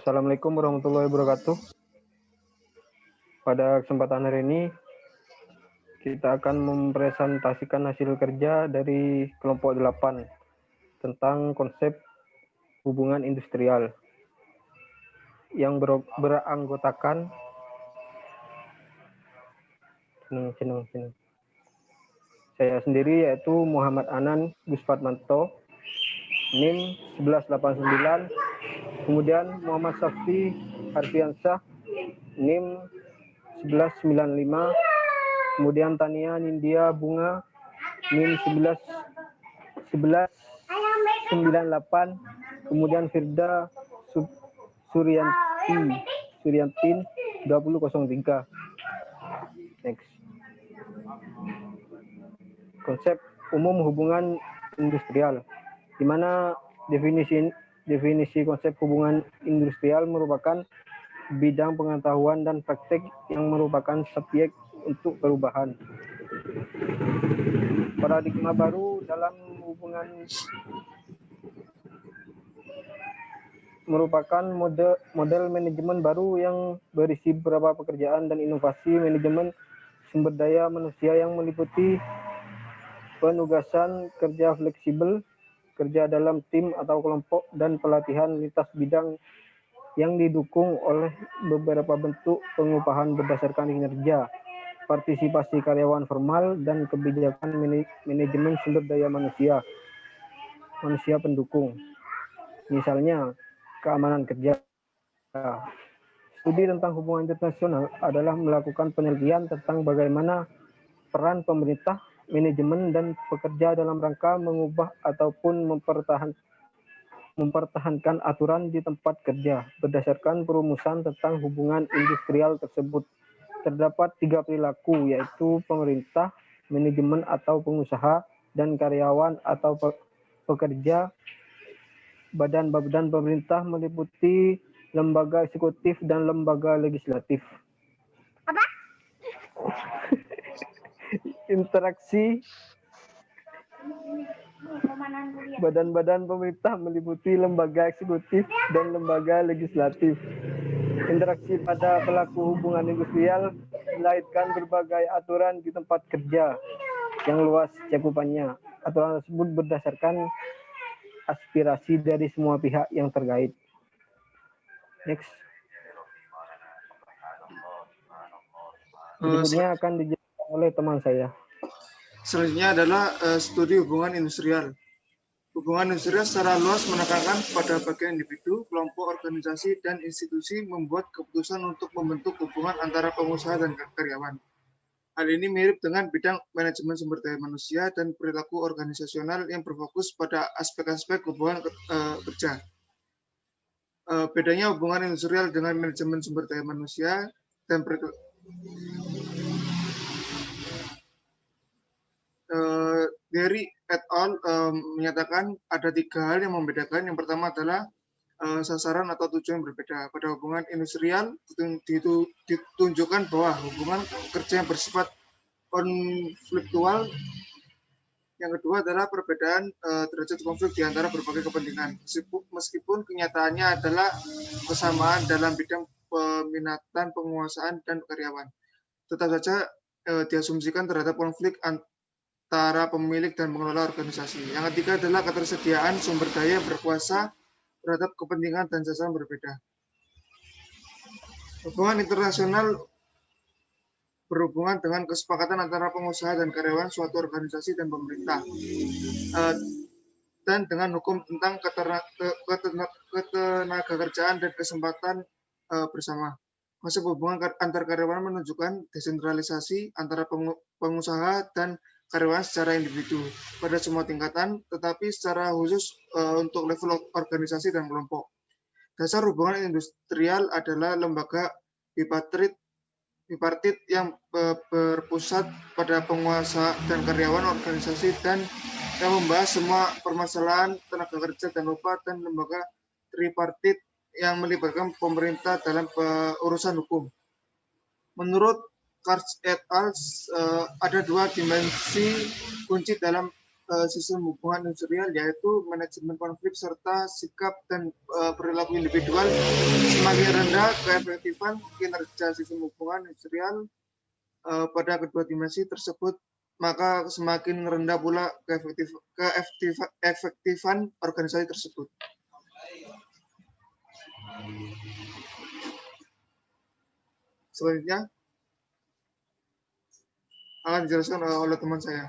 Assalamualaikum warahmatullahi wabarakatuh. Pada kesempatan hari ini, kita akan mempresentasikan hasil kerja dari kelompok 8 tentang konsep hubungan industrial yang beranggotakan saya sendiri, yaitu Muhammad Anan Gusfatmanto, NIM 1189, kemudian Muhammad Safti Harfiansyah, NIM 1195, kemudian Tania Nindya Bunga, NIM 1198, kemudian Firda Suryantin 2003. Next. Konsep umum hubungan industrial, di mana definisi konsep hubungan industrial merupakan bidang pengetahuan dan praktek yang merupakan subjek untuk perubahan. Paradigma baru dalam hubungan merupakan model manajemen baru yang berisi beberapa pekerjaan dan inovasi manajemen sumber daya manusia yang meliputi penugasan kerja fleksibel, kerja dalam tim atau kelompok, dan pelatihan lintas bidang yang didukung oleh beberapa bentuk pengupahan berdasarkan kinerja, partisipasi karyawan formal, dan kebijakan manajemen sumber daya manusia pendukung. Misalnya, keamanan kerja. Studi tentang hubungan internasional adalah melakukan penelitian tentang bagaimana peran pemerintah, manajemen, dan pekerja dalam rangka mengubah ataupun mempertahankan aturan di tempat kerja. Berdasarkan perumusan tentang hubungan industrial tersebut, terdapat 3 perilaku, yaitu pemerintah, manajemen atau pengusaha, dan karyawan atau pekerja. Badan-badan pemerintah meliputi lembaga eksekutif dan lembaga legislatif. Apa? Interaksi badan-badan pemerintah meliputi lembaga eksekutif dan lembaga legislatif. Interaksi pada pelaku hubungan industrial melahirkan berbagai aturan di tempat kerja yang luas cakupannya. Aturan tersebut berdasarkan aspirasi dari semua pihak yang terkait. Next. Berikutnya akan dijelaskan oleh teman saya. Selanjutnya adalah studi hubungan industrial. Hubungan industrial secara luas menekankan pada bagian individu, kelompok, organisasi, dan institusi membuat keputusan untuk membentuk hubungan antara pengusaha dan karyawan. Hal ini mirip dengan bidang manajemen sumber daya manusia dan perilaku organisasional yang berfokus pada aspek-aspek hubungan kerja. Bedanya hubungan industrial dengan manajemen sumber daya manusia dan Gary et al. Menyatakan ada 3 hal yang membedakan. Yang pertama adalah sasaran atau tujuan yang berbeda. Pada hubungan industrial ditunjukkan bahwa hubungan kerja yang bersifat konfliktual. Yang kedua adalah perbedaan derajat konflik di antara berbagai kepentingan. Meskipun kenyataannya adalah kesamaan dalam bidang peminatan, penguasaan, dan karyawan. Tetap saja diasumsikan terhadap konflik antara pemilik dan pengelola organisasi. Yang ketiga adalah ketersediaan sumber daya berkuasa terhadap kepentingan dan sasaran berbeda. Hubungan internasional berhubungan dengan kesepakatan antara pengusaha dan karyawan suatu organisasi dan pemerintah, dan dengan hukum tentang ketenagakerjaan dan kesempatan bersama. Konsep hubungan antar karyawan menunjukkan desentralisasi antara pengusaha dan karyawan secara individu pada semua tingkatan, tetapi secara khusus untuk level organisasi dan kelompok. Dasar hubungan industrial adalah lembaga bipartit yang berpusat pada penguasa dan karyawan organisasi dan yang membahas semua permasalahan tenaga kerja dan upah, dan lembaga tripartit yang melibatkan pemerintah dalam urusan hukum. Menurut Karch et al. Ada 2 dimensi kunci dalam sistem hubungan industrial, yaitu manajemen konflik serta sikap dan perilaku individual. Semakin rendah keefektifan kinerja sistem hubungan industrial pada kedua dimensi tersebut, maka semakin rendah pula keefektifan organisasi tersebut. Selanjutnya akan dijelaskan oleh teman saya.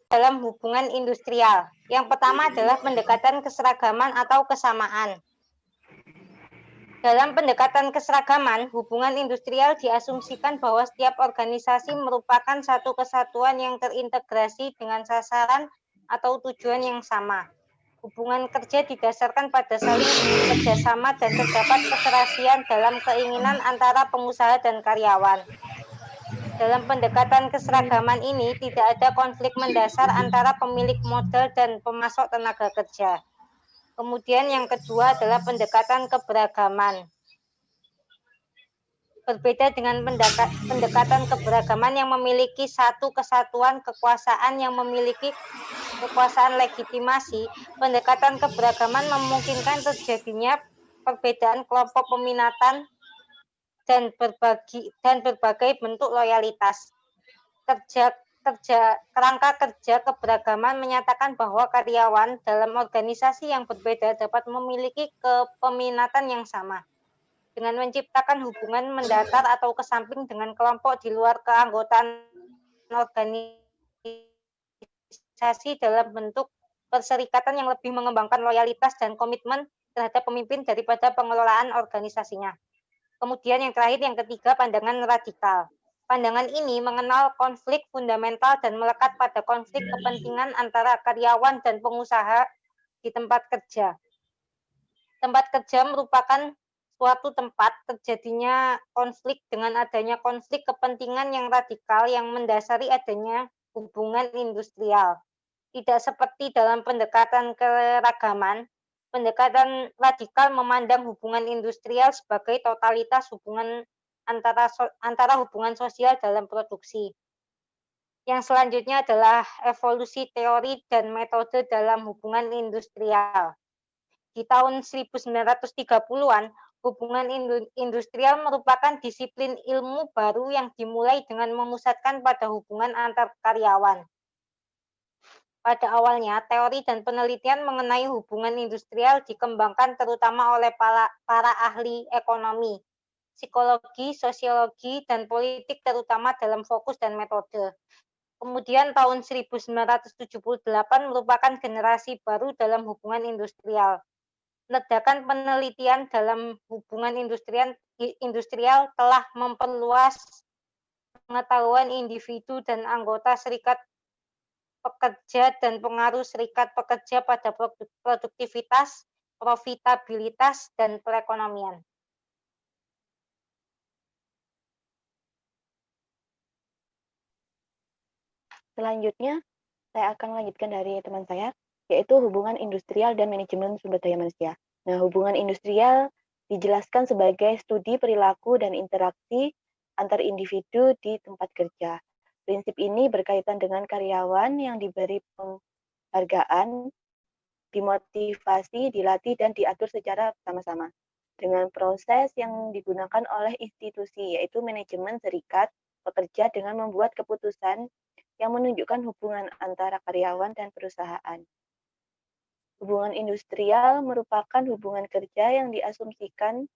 Dalam hubungan industrial. Yang pertama adalah pendekatan keseragaman atau kesamaan. Dalam pendekatan keseragaman, hubungan industrial diasumsikan bahwa setiap organisasi merupakan satu kesatuan yang terintegrasi dengan sasaran atau tujuan yang sama. Hubungan kerja didasarkan pada saling kerjasama dan terdapat keserasian dalam keinginan antara pengusaha dan karyawan. Dalam pendekatan keseragaman ini, tidak ada konflik mendasar antara pemilik modal dan pemasok tenaga kerja. Kemudian yang kedua adalah pendekatan keberagaman. Berbeda dengan pendekatan keberagaman yang memiliki satu kesatuan kekuasaan yang memiliki kekuasaan legitimasi, pendekatan keberagaman memungkinkan terjadinya perbedaan kelompok peminatan dan berbagai bentuk loyalitas. Kerangka kerja keberagaman menyatakan bahwa karyawan dalam organisasi yang berbeda dapat memiliki kepeminatan yang sama. Dengan menciptakan hubungan mendatar atau kesamping dengan kelompok di luar keanggotaan organisasi dalam bentuk perserikatan yang lebih mengembangkan loyalitas dan komitmen terhadap pemimpin daripada pengelolaan organisasinya. Kemudian yang terakhir, yang ketiga, pandangan radikal. Pandangan ini mengenal konflik fundamental dan melekat pada konflik kepentingan antara karyawan dan pengusaha di tempat kerja. Tempat kerja merupakan suatu tempat terjadinya konflik dengan adanya konflik kepentingan yang radikal yang mendasari adanya hubungan industrial. Tidak seperti dalam pendekatan keragaman, pendekatan radikal memandang hubungan industrial sebagai totalitas hubungan antara hubungan sosial dalam produksi. Yang selanjutnya adalah evolusi teori dan metode dalam hubungan industrial. Di tahun 1930-an, hubungan industrial merupakan disiplin ilmu baru yang dimulai dengan memusatkan pada hubungan antar karyawan. Pada awalnya, teori dan penelitian mengenai hubungan industrial dikembangkan terutama oleh para ahli ekonomi, psikologi, sosiologi, dan politik terutama dalam fokus dan metode. Kemudian tahun 1978 merupakan generasi baru dalam hubungan industrial. Ledakan penelitian dalam hubungan industrial telah memperluas pengetahuan individu dan anggota serikat pekerja dan pengaruh serikat pekerja pada produktivitas, profitabilitas, dan perekonomian. Selanjutnya, saya akan melanjutkan dari teman saya, yaitu hubungan industrial dan manajemen sumber daya manusia. Nah, hubungan industrial dijelaskan sebagai studi perilaku dan interaksi antar individu di tempat kerja. Prinsip ini berkaitan dengan karyawan yang diberi penghargaan, dimotivasi, dilatih, dan diatur secara bersama-sama. Dengan proses yang digunakan oleh institusi, yaitu manajemen serikat pekerja dengan membuat keputusan yang menunjukkan hubungan antara karyawan dan perusahaan. Hubungan industrial merupakan hubungan kerja yang diasumsikan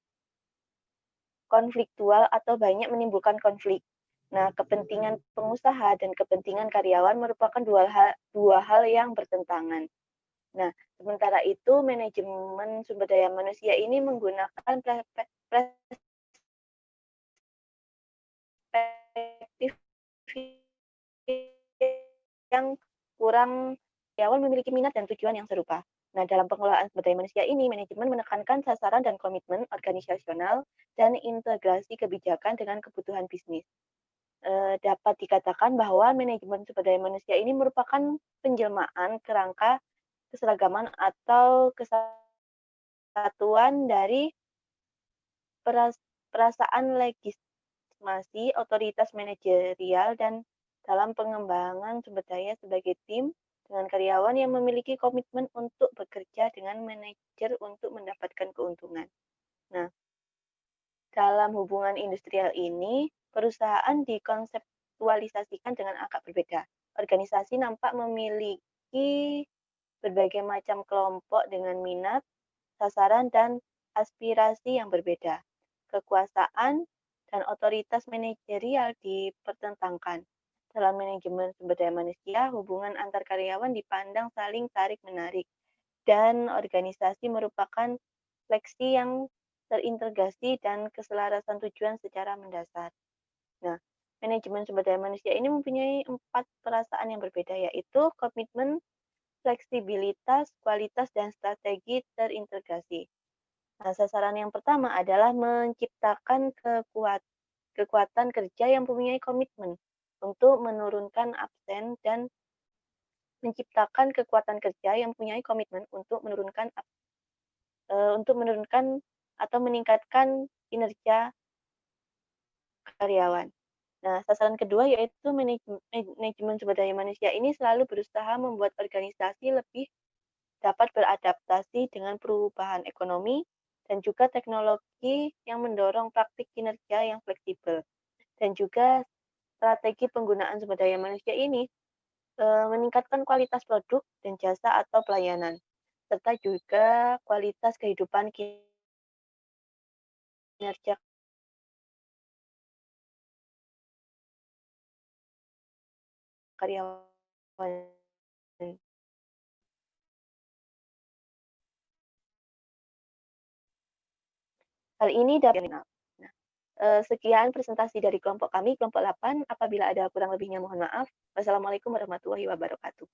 konfliktual atau banyak menimbulkan konflik. Nah, kepentingan pengusaha dan kepentingan karyawan merupakan dua hal yang bertentangan. Nah, sementara itu manajemen sumber daya manusia ini menggunakan perspektif yang kurang karyawan memiliki minat dan tujuan yang serupa. Nah, dalam pengelolaan sumber daya manusia ini, manajemen menekankan sasaran dan komitmen organisasional dan integrasi kebijakan dengan kebutuhan bisnis. Dapat dikatakan bahwa manajemen sumber daya manusia ini merupakan penjelmaan kerangka keseragaman atau kesatuan kesatuan dari perasaan legitimasi, otoritas manajerial, dan dalam pengembangan sumber daya sebagai tim dengan karyawan yang memiliki komitmen untuk bekerja dengan manajer untuk mendapatkan keuntungan. Nah, dalam hubungan industrial ini, perusahaan dikonseptualisasikan dengan agak berbeda. Organisasi nampak memiliki berbagai macam kelompok dengan minat, sasaran, dan aspirasi yang berbeda. Kekuasaan dan otoritas manajerial dipertentangkan. Dalam manajemen sumber daya manusia, hubungan antar karyawan dipandang saling tarik-menarik, dan organisasi merupakan seleksi yang terintegrasi dan keselarasan tujuan secara mendasar. Nah, manajemen sumber daya manusia ini mempunyai 4 perasaan yang berbeda, yaitu komitmen, fleksibilitas, kualitas, dan strategi terintegrasi. Nah, sasaran yang pertama adalah menciptakan kekuatan kerja yang mempunyai komitmen untuk menurunkan absen dan menciptakan kekuatan kerja yang mempunyai komitmen untuk menurunkan atau meningkatkan kinerja karyawan. Nah, sasaran kedua yaitu manajemen sumber daya manusia ini selalu berusaha membuat organisasi lebih dapat beradaptasi dengan perubahan ekonomi dan juga teknologi yang mendorong praktik kinerja yang fleksibel. Dan juga strategi penggunaan sumber daya manusia ini meningkatkan kualitas produk dan jasa atau pelayanan, serta juga kualitas kehidupan kinerja karyawan. Hal ini dapat sekian presentasi dari kelompok kami, kelompok 8. Apabila ada kurang lebihnya mohon maaf. Wassalamualaikum warahmatullahi wabarakatuh.